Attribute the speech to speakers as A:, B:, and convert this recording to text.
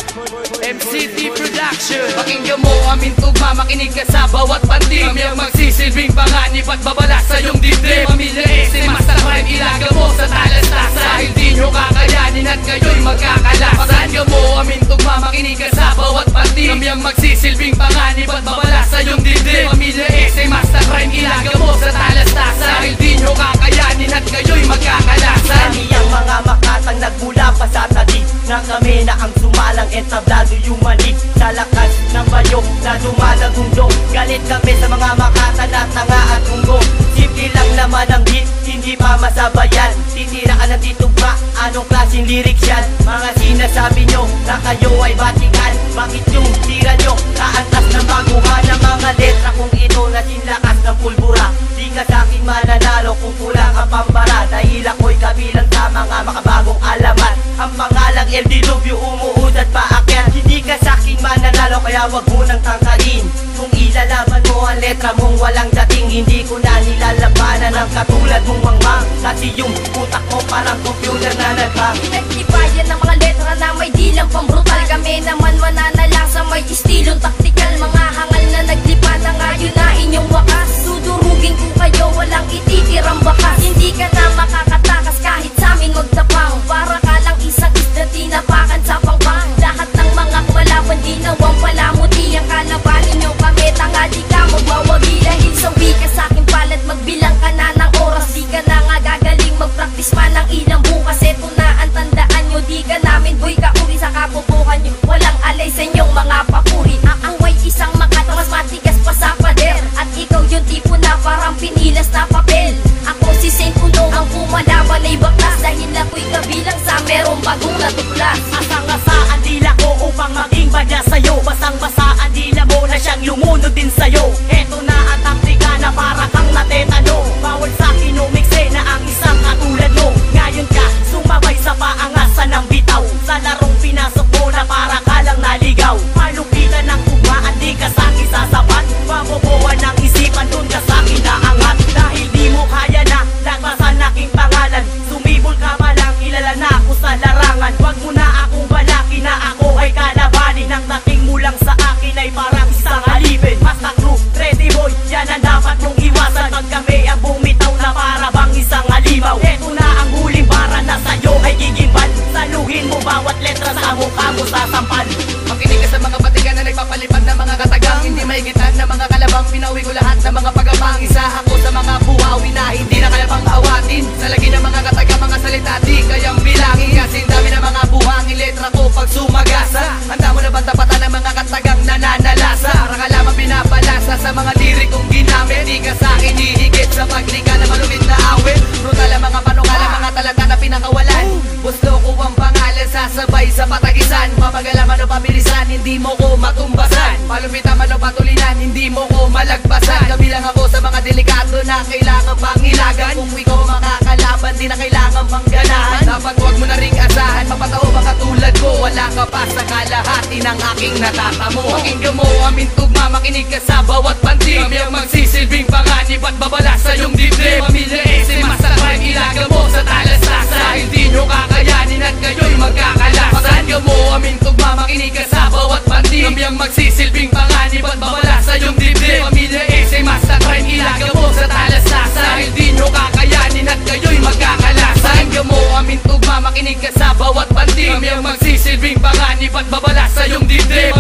A: MCT Production. Pakinggan mo aming tugma, makinig ka sa bawat panting. Kami ang magsisilbing panganib at babala sa iyong dibdib. Pamilya S, Master Rhyme, ilaga mo sa talastasan. Dahil di nyo kakayanin at kayo'y magkakalasan. Pakinggan mo aming tugma, makinig ka sa bawat panting. Kami ang magsisilbing panganib at babala sa iyong dibdib. Pamilya S, Master Rhyme, ilaga mo sa talastasan. Dahil di nyo kakayanin at kayo'y magkakalasan.
B: Kami ang mga makatang nagmula pa sa tadik, na kami na ang sumalang entablado yung mali. Sa lakas ng bayok na dumadagundong, galit kami sa mga makata na tanga at unggo. Simple lang naman ang hit, hindi pa masabayan. Titiraan ng titugma, anong klaseng lyrics yan? Mga sinasabi nyo na kayo ay batikan. Bakit yung tira nyo kaantas ng baguhan ng mga letra? Kung ito na sinlakas ng pulbura, di ka sa'king mananalo kung kulang ang pambara. Dahil ako'y kabilang sa mga makabagong alamat. Ang pangalang LDW umuusad paakyat. Hindi ka sa'king mananalo kaya wag mo nang tangkain. Kung ilalaban mo ang letra mong walang dating, hindi ko na nilalabanan ng katulad mong mangmang. Kasi yung utak mo parang computer na naghang.
C: Nagtibayan ng mga letra na may dilang pambrutal. Kami naman mananalasa may estilong taktikal. Mga hangal na naglipa na ngayon na inyong wakas. Dudurugin ko kayo, walang ititirang bakas. Hindi ka na makakatakas kahit sa amin magtapang. Para ka lang isang isda tinapakan sa pangpang. Lahat ng mga kumalaban ginawang palamuti. Ang kalabanin nyo kami, tanga di ka magwawagi. Dahil sa wika sa aking palad, magbilang ka na ng oras. Di ka na nga gagaling magpraktis pa ng ilang bukas. Eto na ang tandaan nyo, di ka namin boy kauri sa kapupukan nyo. Walang alay sa inyong mga papuri. Ang way isang makata, mas matigas pa sa pader. At ikaw yung tipo na parang pinilas na papel. Ako si Saint Uno, ang kumalaban ay baklas. Dahil ako'y kabilang sa merong bagong natuklas.
B: Asang-asa ang dila ko upang maging badya sa'yo. Basang-basa ang dila mo na siyang lumunod din sa'yo. Eto na ang taktika na para kang natetano. Bawal sa'kin umikse na ang isang katulad mo. Ngayon ka sumabay sa paangasan ng bitaw. Sa larong pinasok mo na para ka lang naligaw. Malupitan ng tugmaan, di ka sa'kin sasapat. Maboboan ng isipan, dun ka sa'kin naangat. Dahil di mo kaya na lagpasan aking pangalan. Sumibol ka pa lang, kilala na ako sa larangan. Wag mo na akong balaki na ako ay kalabanin. Nang dating mo lang sa akin ay parang isang alipin. Basta crew, ready boy, yan ang dapat mong iwasan. Pag kami ang bumitaw na para bang isang alimaw. Eto na ang huling bara na sa'yo ay gigiban. Saluhin mo bawat letra sa mukha mo sasampal.
A: Makinig ka sa mga batikan na nagpapalipad ng mga katagang. Hindi maigitan na mga kalabang, pinauwi ko lahat ng mga pagabang. Isa ako sa mga buhawi na hindi na kalabang awatin. Sa lagi ng mga katagang, mga salita di kayang bilangin. Kasi dami ng mga buhangin letra ko pag sumagasa. Handa mo na bang tapatan ng mga katagang nananalasa? Para ka lamang pinapalasa sa mga lirikong ginamit. Di ka sa'kin hihigit sa paglika na malupit na awit. Brutal ang mga panukala, mga talata na pinakawalan. Gusto ko ang pangalan sasabay sa patagisan. Mapagalaman o pabilisan, hindi mo ko matumbasan. Palupitan man o patulinan, hindi mo ko malagpasan. Kabilang ako sa mga delikado na kailangan pang ilagan. Kung ikaw makakalaban, di na kailangan pang ganahan. Dapat huwag mo na ring asahan, mapatao ba katulad ko? Wala ka pa sa kalahati ng aking natatamo. Pakinggan mo aming tugma, makinig ka sa bawat panting. Kami ang magsisilbing panganib at babala sa iyong dibdib. Pamilya S, Master Rhyme, ilaga mo sa talastasan. Dahil di nyo kakayanin at kayo'y magkakalasan. Pakinggan mo aming tugma, makinig ka sa bawat panting. Kami ang magsisilbing panganib at babala sa iyong dibdib. Pamilya S, Master Rhyme, ilaga mo sa talastasan. Dahil di nyo kakayanin at kayo'y magkakalasan. Pakinggan mo aming tugma, makinig ka sa bawat panting. Kami ang magsisilbing panganib at babala sa iyong dibdib.